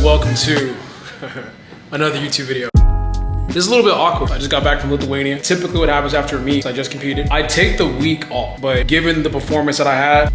Welcome to another YouTube video. This is a little bit awkward. I just got back from Lithuania. Typically what happens after a meet, I just competed. I take the week off, but given the performance that I had,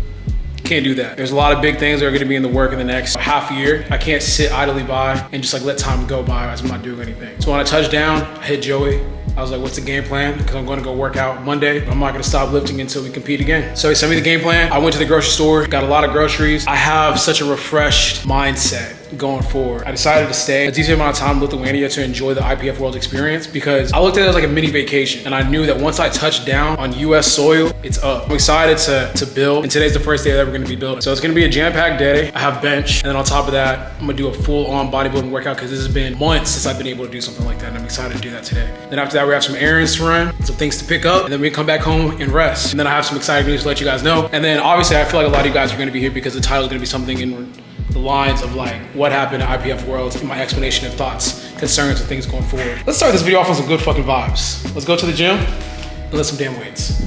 can't do that. There's a lot of big things that are gonna be in the work in the next half year. I can't sit idly by and just like let time go by as I'm not doing anything. So when I touched down, I hit Joey. I was like, what's the game plan? Because I'm gonna go work out Monday. I'm not gonna stop lifting until we compete again. So he sent me the game plan. I went to the grocery store, got a lot of groceries. I have such a refreshed mindset going forward. I decided to stay a decent amount of time in Lithuania to enjoy the IPF Worlds experience because I looked at it as like a mini vacation. And I knew that once I touched down on US soil, it's up. I'm excited to build. And today's the first day that we're gonna be building. So it's gonna be a jam-packed day. I have bench. And then on top of that, I'm gonna do a full-on bodybuilding workout because this has been months since I've been able to do something like that. And I'm excited to do that today. Then after that, we have some errands to run, some things to pick up, and then we come back home and rest. And then I have some exciting news to let you guys know. And then obviously I feel like a lot of you guys are gonna be here because the title is gonna be something in the lines of like what happened at IPF Worlds and my explanation of thoughts, concerns, and things going forward. Let's start this video off on some good fucking vibes. Let's go to the gym and lift some damn weights.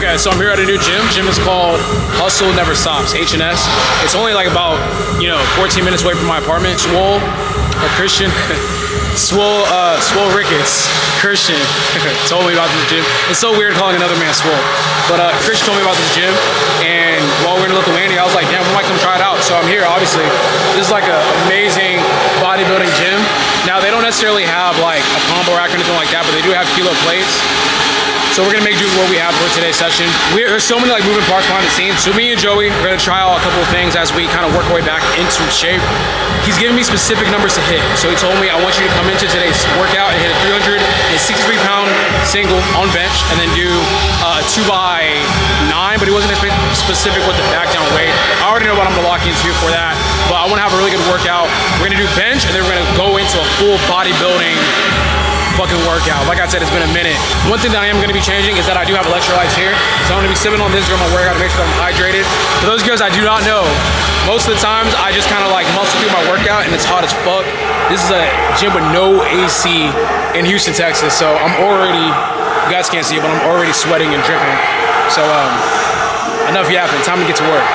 Okay, so I'm here at a new gym. The gym is called Russel Never Stops, H&S. It's only like about, 14 minutes away from my apartment. Swole, or Christian, Swole Ricketts, Christian, told me about this gym. It's so weird calling another man Swole. But Christian told me about this gym, and while we're in Lithuania, I was like, damn, we might come try it out. So I'm here, obviously. This is like an amazing bodybuilding gym. Now, they don't necessarily have like a combo rack or anything like that, but they do have kilo plates. So we're gonna make do with what we have for today's session. There's so many like moving parts behind the scenes. So me and Joey, we're gonna try out a couple of things as we kind of work our way back into shape. He's giving me specific numbers to hit. So he told me, I want you to come into today's workout and hit a 363-pound single on bench and then do a 2x9, but he wasn't specific with the back down weight. I already know what I'm gonna lock into for that, but I wanna have a really good workout. We're gonna do bench and then we're gonna go into a full bodybuilding fucking workout. Like I said, it's been a minute. One thing that I am gonna be changing is that I do have electrolytes here. So I'm gonna be sipping on this during my workout to make sure that I'm hydrated. For those of you guys I do not know, most of the times I just kind of like muscle through my workout and it's hot as fuck. This is a gym with no AC in Houston, Texas. So I'm already, you guys can't see it, but I'm already sweating and dripping. So enough yapping, time to get to work.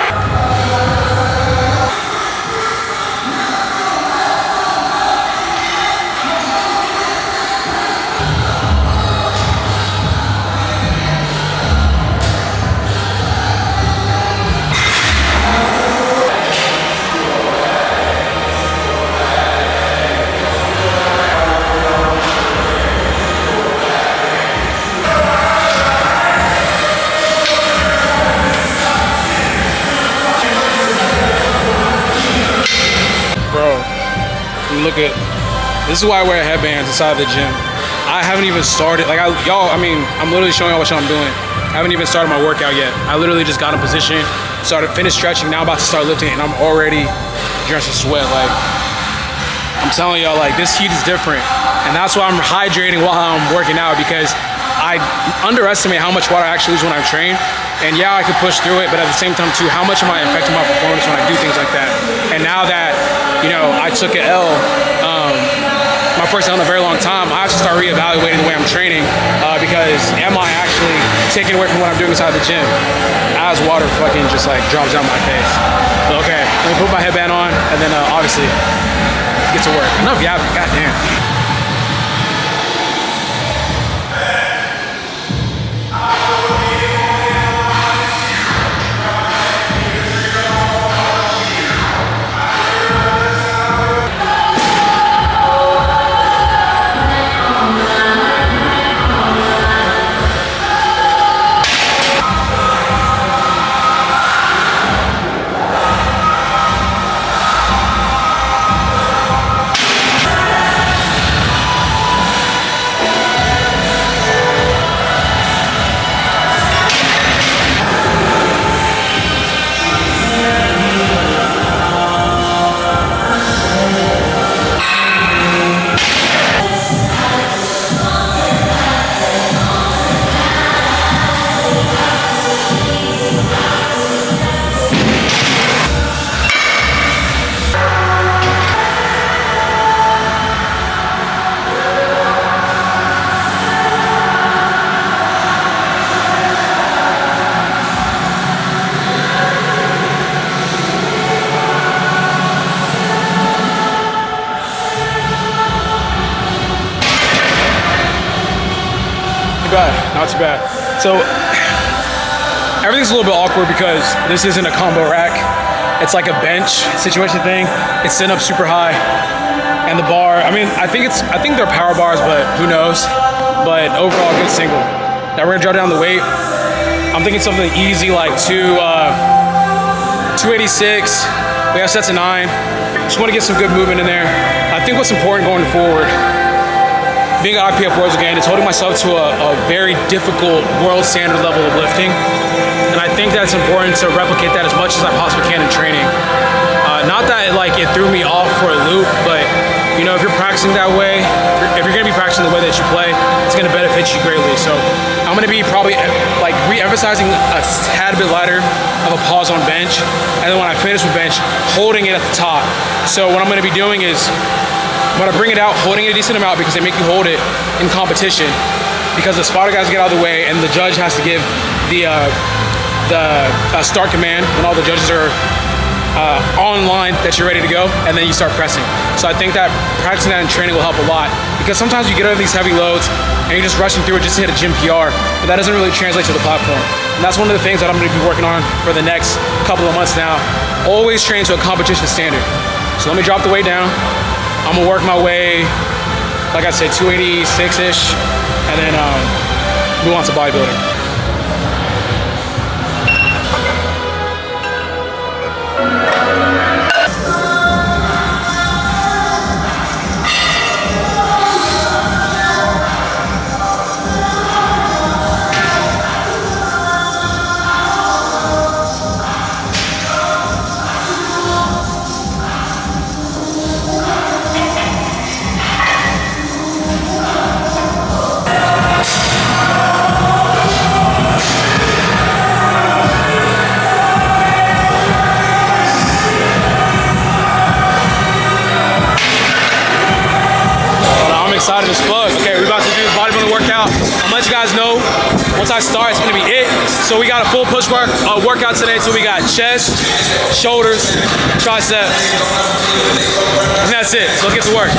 Look at, this is why I wear headbands inside the gym. I haven't even started, like I'm literally showing y'all what I'm doing. I haven't even started my workout yet. I literally just got in position, finished stretching, now I'm about to start lifting, and I'm already drenched in sweat. Like, I'm telling y'all, like, this heat is different. And that's why I'm hydrating while I'm working out, because I underestimate how much water I actually lose when I train. And yeah, I could push through it, but at the same time too, how much am I affecting my performance when I do things like that? And now that, I took an L my first time in a very long time, I have to start reevaluating the way I'm training because am I actually taking away from what I'm doing inside the gym as water fucking just like drops down my face. But okay, let me put my headband on and then obviously get to work. Enough yapping, goddamn. Not too bad. So everything's a little bit awkward because this isn't a combo rack. It's like a bench situation thing. It's sitting up super high, and the bar. I mean, I think they're power bars, but who knows? But overall, good single. Now we're gonna draw down the weight. I'm thinking something easy like 286. We have sets of 9. Just want to get some good movement in there. I think what's important going forward, being at IPF Worlds again, is holding myself to a very difficult world standard level of lifting. And I think that's important to replicate that as much as I possibly can in training. Not that like it threw me off for a loop, but you know, if you're practicing that way, if you're gonna be practicing the way that you play, it's gonna benefit you greatly. So I'm gonna be probably like re-emphasizing a tad bit lighter of a pause on bench. And then when I finish with bench, holding it at the top. So what I'm gonna be doing is, when I bring it out, holding it a decent amount because they make you hold it in competition because the spotter guys get out of the way and the judge has to give the start command when all the judges are online that you're ready to go, and then you start pressing. So I think that practicing that in training will help a lot because sometimes you get over these heavy loads and you're just rushing through it just to hit a gym PR, but that doesn't really translate to the platform. And that's one of the things that I'm going to be working on for the next couple of months now. Always train to a competition standard. So let me drop the weight down. I'm gonna work my way, like I said, 286-ish, and then move on to bodybuilding. Excited as fuck. Okay, we're about to do this bodybuilding workout. I'll let you guys know once I start, it's gonna be it. So we got a full push workout today. So we got chest, shoulders, triceps, and that's it. So let's get to work.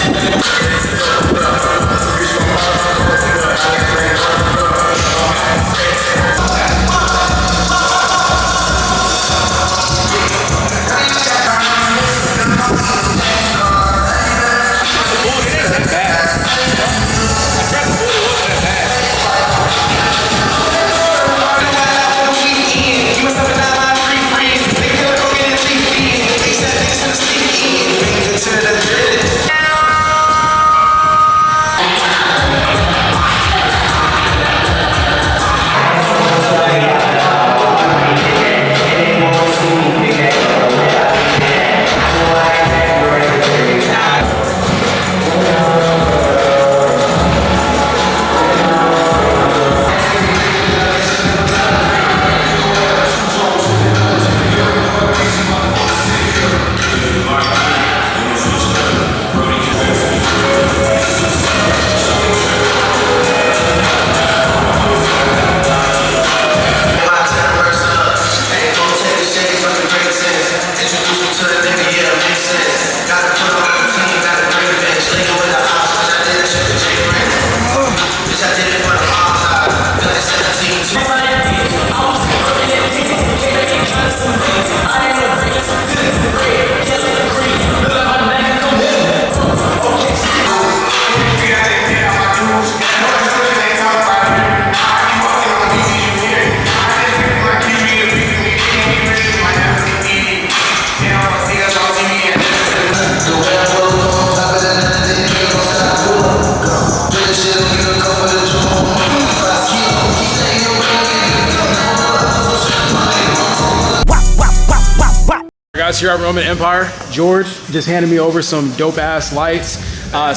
guys, here at Roman Empire. George just handed me over some dope ass lights.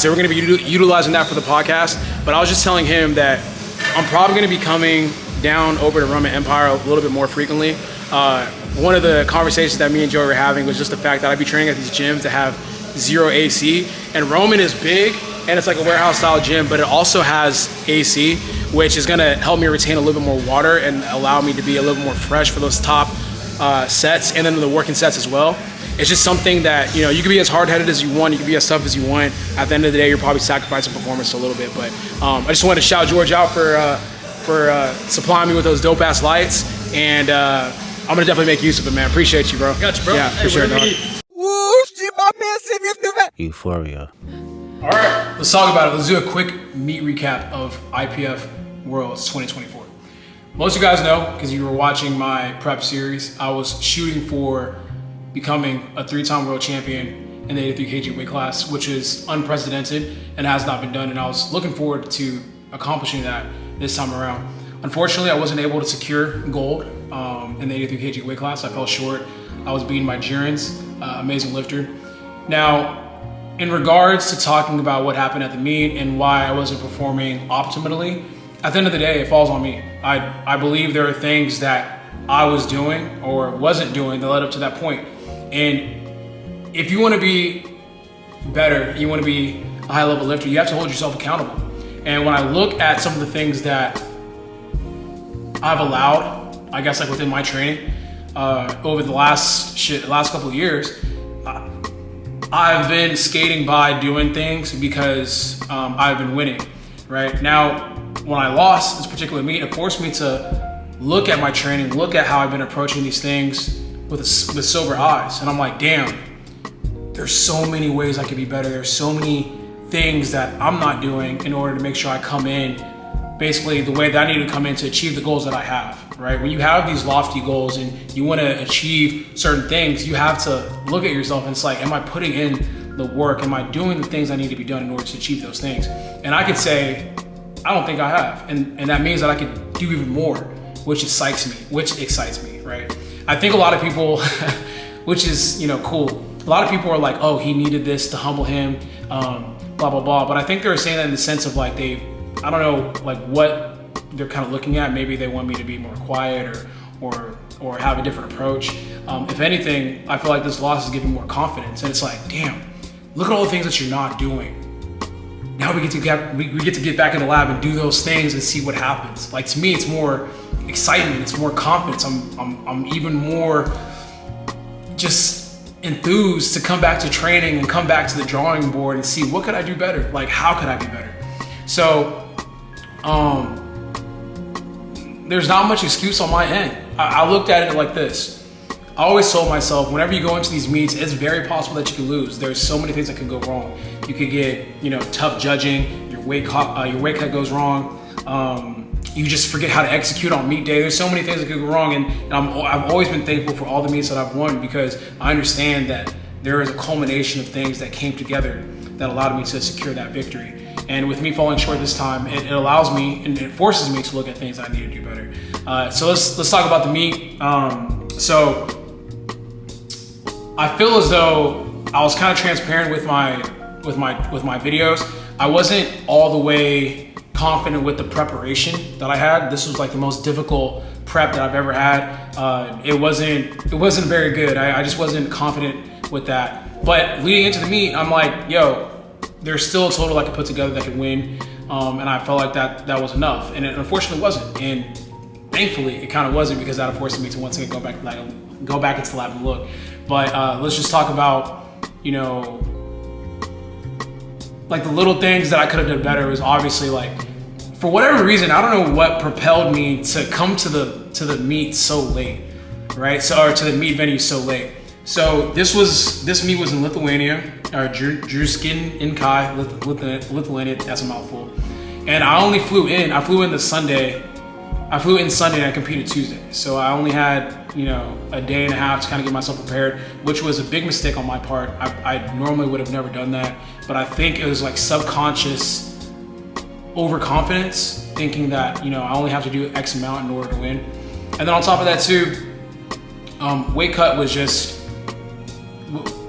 So we're gonna be utilizing that for the podcast. But I was just telling him that I'm probably gonna be coming down over to Roman Empire a little bit more frequently. One of the conversations that me and Joey were having was just the fact that I'd be training at these gyms that have zero AC. And Roman is big, and it's like a warehouse style gym, but it also has AC, which is gonna help me retain a little bit more water and allow me to be a little bit more fresh for those top sets, and then the working sets as well. It's just something that, you know, you can be as hard-headed as you want, you can be as tough as you want. At the end of the day, you're probably sacrificing performance a little bit. But I just wanted to shout George out for supplying me with those dope-ass lights, and I'm gonna definitely make use of it, man. Appreciate you, bro. Got you, bro. Yeah, for sure, dog. Euphoria. All right, let's talk about it. Let's do a quick meet recap of IPF Worlds 2024. Most of you guys know, because you were watching my prep series, I was shooting for becoming a 3-time world champion in the 83 kg weight class, which is unprecedented and has not been done. And I was looking forward to accomplishing that this time around. Unfortunately, I wasn't able to secure gold in the 83 kg weight class. I fell short. I was beaten by errands, amazing lifter. Now, in regards to talking about what happened at the meet and why I wasn't performing optimally, at the end of the day, it falls on me. I believe there are things that I was doing or wasn't doing that led up to that point. And if you want to be better, you want to be a high level lifter, you have to hold yourself accountable. And when I look at some of the things that I've allowed, I guess like within my training, over the last couple of years, I've been skating by doing things because I've been winning, right? Now, when I lost this particular meet, it forced me to look at my training, look at how I've been approaching these things with sober eyes. And I'm like, damn, there's so many ways I could be better. There's so many things that I'm not doing in order to make sure I come in basically the way that I need to come in to achieve the goals that I have, right? When you have these lofty goals and you want to achieve certain things, you have to look at yourself and it's like, am I putting in the work? Am I doing the things I need to be done in order to achieve those things? And I could say, I don't think I have. And that means that I could do even more, which excites me, right? I think a lot of people, which is, you know, cool. A lot of people are like, oh, he needed this to humble him, blah, blah, blah. But I think they're saying that in the sense of like I don't know, like what they're kind of looking at. Maybe they want me to be more quiet or have a different approach. If anything, I feel like this loss is giving more confidence. And it's like, damn, look at all the things that you're not doing. Now we get to get back in the lab and do those things and see what happens. Like to me, it's more excitement, it's more confidence. I'm even more just enthused to come back to training and come back to the drawing board and see what could I do better? Like how could I be better? So there's not much excuse on my end. I looked at it like this. I always told myself, whenever you go into these meets, it's very possible that you could lose. There's so many things that could go wrong. You could get, you know, tough judging. Your weight cut goes wrong. You just forget how to execute on meet day. There's so many things that could go wrong, and I've always been thankful for all the meets that I've won because I understand that there is a culmination of things that came together that allowed me to secure that victory. And with me falling short this time, it allows me and it forces me to look at things I need to do better. So let's talk about the meet. So I feel as though I was kind of transparent with my videos. I wasn't all the way confident with the preparation that I had. This was like the most difficult prep that I've ever had. It wasn't very good. I just wasn't confident with that. But leading into the meet, I'm like, yo, there's still a total I could put together that could win. And I felt like that was enough. And it unfortunately wasn't. And thankfully it kind of wasn't, because that forced me to once again go back into the lab and look. But let's just talk about, you know, like the little things that I could have done better. Was obviously like, for whatever reason, I don't know what propelled me to come to the meet so late, right? Or to the meet venue so late. So this meet was in Lithuania, or Druskin in Kai, Lithuania. That's a mouthful. And I flew in Sunday and I competed Tuesday. So I only had, you know, a day and a half to kind of get myself prepared, which was a big mistake on my part. I normally would have never done that, but I think it was like subconscious overconfidence, thinking that, you know, I only have to do X amount in order to win. And then on top of that too, weight cut was just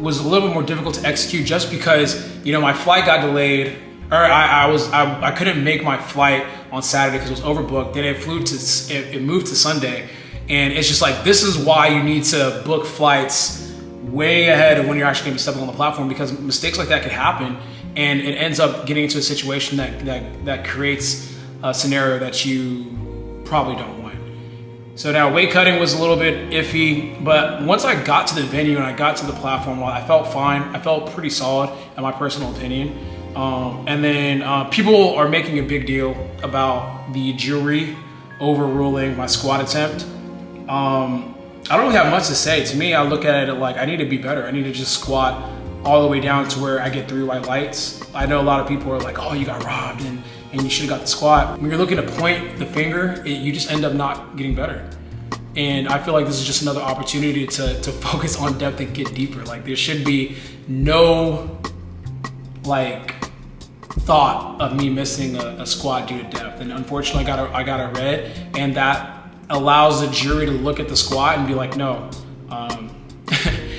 was a little bit more difficult to execute just because, you know, my flight got delayed, or I couldn't make my flight on Saturday because it was overbooked. Then it moved to Sunday. And it's just like, this is why you need to book flights way ahead of when you're actually gonna be stepping on the platform, because mistakes like that could happen, and it ends up getting into a situation that creates a scenario that you probably don't want. So now weight cutting was a little bit iffy, but once I got to the venue and I got to the platform, I felt fine. I felt pretty solid in my personal opinion. And then people are making a big deal about the jury overruling my squat attempt. I don't really have much to say. To me, I look at it like I need to be better. I need to just squat all the way down to where I get 3 white lights. I know a lot of people are like, oh, you got robbed and you should have got the squat. When you're looking to point the finger, you just end up not getting better. And I feel like this is just another opportunity to focus on depth and get deeper. Like, there should be no like thought of me missing a squat due to depth. And unfortunately, I got a red, and that allows the jury to look at the squat and be like, no,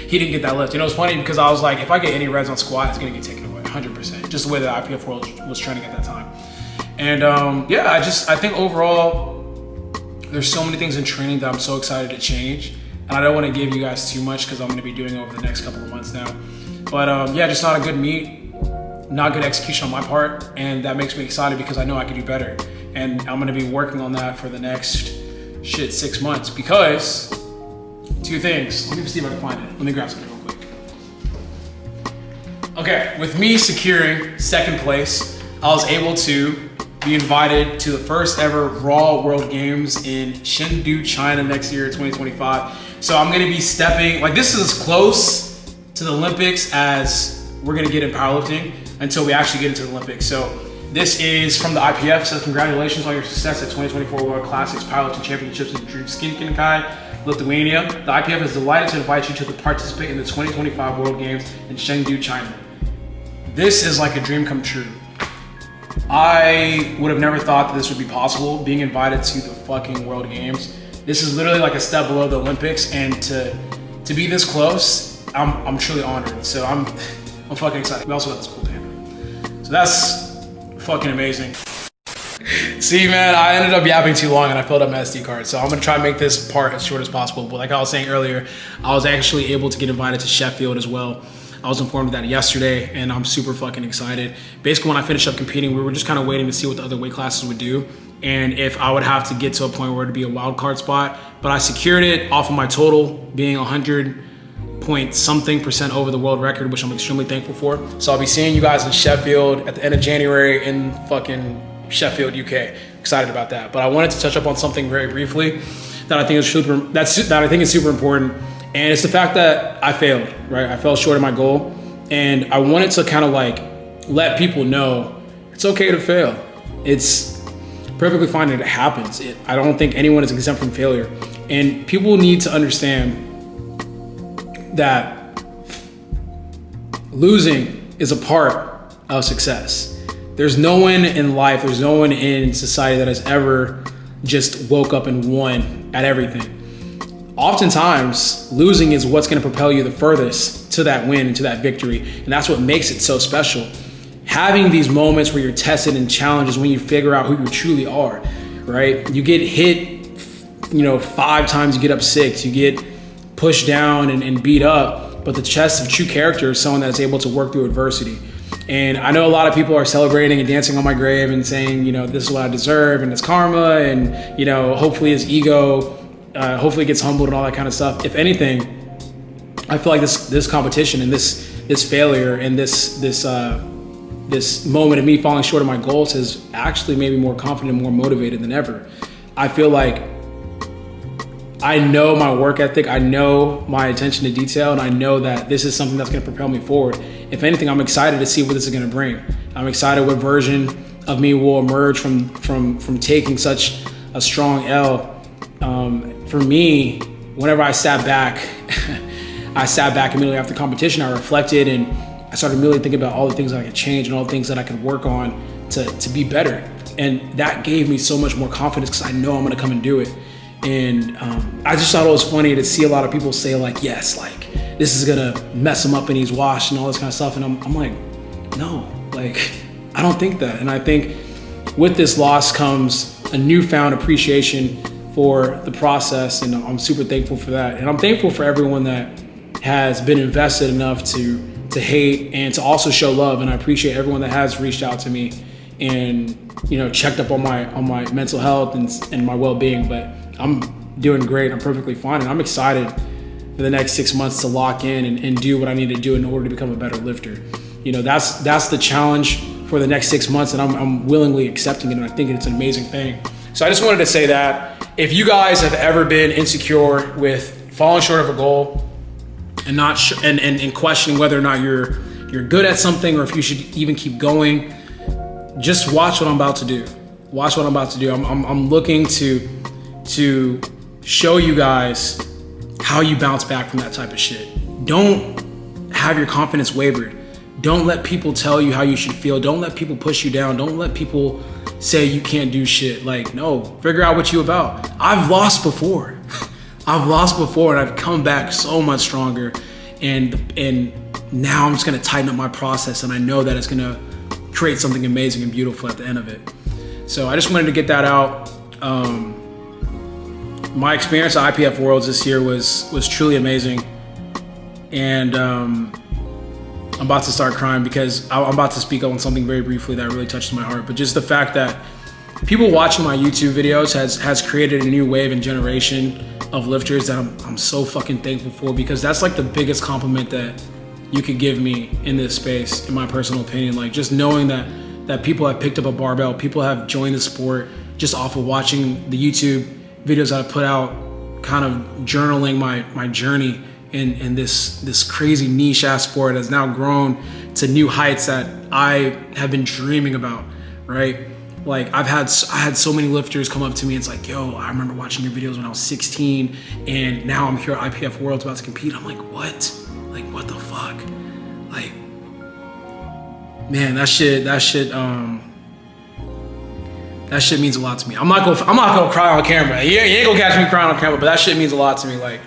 he didn't get that lift. You know, it's funny because I was like, if I get any reds on squat, it's gonna get taken away 100%. Just the way that IPF Worlds was trending at that time. And yeah, I think overall, there's so many things in training that I'm so excited to change. And I don't want to give you guys too much because I'm gonna be doing it over the next couple of months now. But yeah, just not a good meet, not good execution on my part. And that makes me excited because I know I can do better. And I'm gonna be working on that for the next 6 months, because 2 things. Let me see if I can find it. Let me grab something real quick. Okay, with me securing 2nd place, I was able to be invited to the first ever Raw World Games in Chengdu, China next year, 2025. So I'm gonna be stepping, like, this is as close to the Olympics as we're gonna get in powerlifting until we actually get into the Olympics. So this is from the IPF, so congratulations on your success at 2024 World Classics Powerlifting Championships in Druskininkai, Lithuania. The IPF is delighted to invite you to participate in the 2025 World Games in Chengdu, China. This is like a dream come true. I would have never thought that this would be possible, being invited to the fucking World Games. This is literally like a step below the Olympics, and to be this close, I'm truly honored. So I'm fucking excited. We also got this cool panda. So that's fucking amazing. See, man, I ended up yapping too long and I filled up my SD card. So I'm gonna try and make this part as short as possible. But like I was saying earlier, I was actually able to get invited to Sheffield as well. I was informed of that yesterday, and I'm super fucking excited. Basically, when I finished up competing, we were just kind of waiting to see what the other weight classes would do, and if I would have to get to a point where it'd be a wild card spot. But I secured it off of my total being 100-point-something% over the world record, which I'm extremely thankful for. So I'll be seeing you guys in Sheffield at the end of January in fucking Sheffield, UK. Excited about that. But I wanted to touch up on something very briefly that I think is super important. And it's the fact that I failed, right? I fell short of my goal. And I wanted to kind of like let people know it's okay to fail. It's perfectly fine that it happens. I don't think anyone is exempt from failure. And people need to understand that losing is a part of success. There's no one in life, there's no one in society that has ever just woke up and won at everything. Oftentimes, losing is what's gonna propel you the furthest to that win and to that victory. And that's what makes it so special. Having these moments where you're tested and challenged is when you figure out who you truly are, right? You get hit, 5 times, you get up 6, you get pushed down and beat up, but the test of true character is someone that's able to work through adversity. And I know a lot of people are celebrating and dancing on my grave and saying, this is what I deserve and it's karma, and hopefully his ego hopefully gets humbled and all that kind of stuff. If anything, I feel like this competition and this failure and this moment of me falling short of my goals has actually made me more confident and more motivated than ever. I feel like I know my work ethic, I know my attention to detail, and I know that this is something that's gonna propel me forward. If anything, I'm excited to see what this is gonna bring. I'm excited what version of me will emerge from taking such a strong L. For me, whenever I sat back, immediately after competition, I reflected and I started immediately thinking about all the things that I could change and all the things that I could work on to be better. And that gave me so much more confidence because I know I'm gonna come and do it. And I just thought it was funny to see a lot of people say like, yes, like this is gonna mess him up and he's washed and all this kind of stuff. And I'm like, no, like, I don't think that. And I think with this loss comes a newfound appreciation for the process, and I'm super thankful for that. And I'm thankful for everyone that has been invested enough to hate and to also show love. And I appreciate everyone that has reached out to me and, you know, checked up on my mental health and my well-being. But I'm doing great. I'm perfectly fine, and I'm excited for the next 6 months to lock in and do what I need to do in order to become a better lifter. You know, that's the challenge for the next 6 months, and I'm willingly accepting it, and I think it's an amazing thing. So I just wanted to say that if you guys have ever been insecure with falling short of a goal and not and questioning whether or not you're good at something or if you should even keep going, just watch what I'm about to do. Watch what I'm about to do. I'm looking to show you guys how you bounce back from that type of shit. Don't have your confidence wavered. Don't let people tell you how you should feel. Don't let people push you down. Don't let people say you can't do shit. Like, no, figure out what you about. I've lost before. I've lost before, and I've come back so much stronger. And now I'm just gonna tighten up my process, and I know that it's gonna create something amazing and beautiful at the end of it. So I just wanted to get that out. My experience at IPF Worlds this year was truly amazing. And I'm about to start crying because I'm about to speak on something very briefly that really touches my heart. But just the fact that people watching my YouTube videos has created a new wave and generation of lifters that I'm so fucking thankful for, because that's like the biggest compliment that you could give me in this space, in my personal opinion. Like, just knowing that people have picked up a barbell, people have joined the sport just off of watching the YouTube videos that I put out, kind of journaling my journey in this crazy niche ass sport has now grown to new heights that I have been dreaming about, right? Like, I had so many lifters come up to me and it's like, yo, I remember watching your videos when I was 16 and now I'm here at IPF Worlds about to compete. I'm like, what? Like, what the fuck? Like, man, that shit means a lot to me. I'm not gonna cry on camera. You ain't gonna catch me crying on camera, but that shit means a lot to me. Like,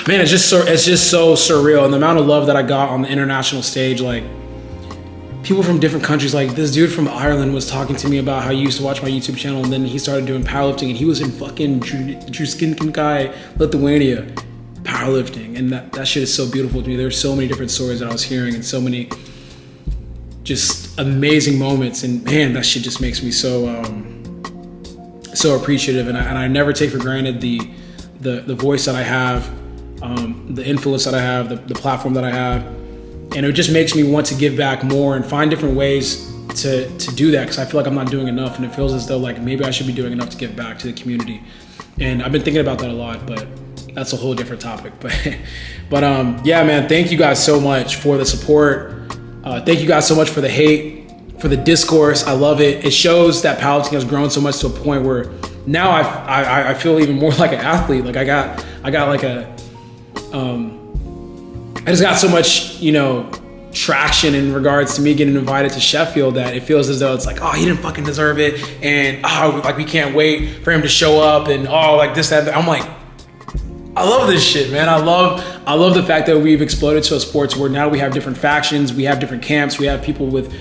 man, it's just so surreal. And the amount of love that I got on the international stage, like, people from different countries, like this dude from Ireland was talking to me about how he used to watch my YouTube channel, and then he started doing powerlifting, and he was in fucking Druskininkai, Lithuania, powerlifting. And that shit is so beautiful to me. There's so many different stories that I was hearing and so many just amazing moments. And man, that shit just makes me so appreciative. And I never take for granted the voice that I have, the influence that I have, the platform that I have. And it just makes me want to give back more and find different ways to do that, because I feel like I'm not doing enough, and it feels as though like maybe I should be doing enough to give back to the community. And I've been thinking about that a lot, but that's a whole different topic. But yeah, man, thank you guys so much for the support. Thank you guys so much for the hate, for the discourse. I love it. It shows that powerlifting has grown so much to a point where now I feel even more like an athlete. Like I got like I just got so much, you know, traction in regards to me getting invited to Sheffield that it feels as though it's like, oh, he didn't fucking deserve it, and oh, like we can't wait for him to show up, and oh, like this, that. I'm like, I love this shit, man. I love the fact that we've exploded to a sports where now we have different factions, we have different camps, we have people with,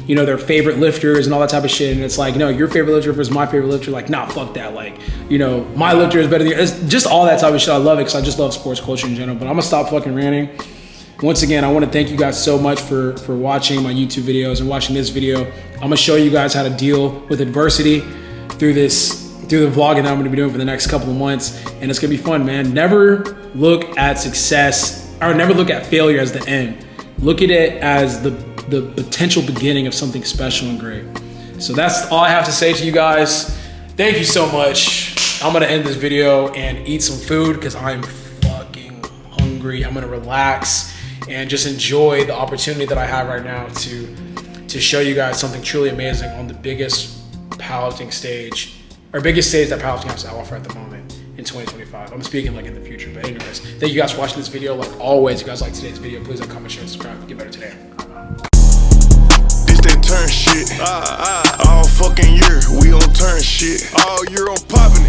you know, their favorite lifters and all that type of shit. And it's like, no, your favorite lifter versus my favorite lifter. Like, nah, fuck that. Like, you know, my lifter is better than yours. It's just all that type of shit. I love it because I just love sports culture in general. But I'm gonna stop fucking ranting. Once again, I want to thank you guys so much for watching my YouTube videos and watching this video. I'm gonna show you guys how to deal with adversity through the vlogging that I'm gonna be doing for the next couple of months. And it's gonna be fun, man. Never look at success, or never look at failure as the end. Look at it as the potential beginning of something special and great. So that's all I have to say to you guys. Thank you so much. I'm gonna end this video and eat some food because I'm fucking hungry. I'm gonna relax and just enjoy the opportunity that I have right now to show you guys something truly amazing on the biggest powerlifting stage, or biggest stage that powerlifting has to offer at the moment in 2025. I'm speaking like in the future, but anyways, thank you guys for watching this video. Like always, if you guys like today's video, please like, comment, share, and subscribe. Get better today. That turn shit. All fucking year, we on turn shit. All year on popping it.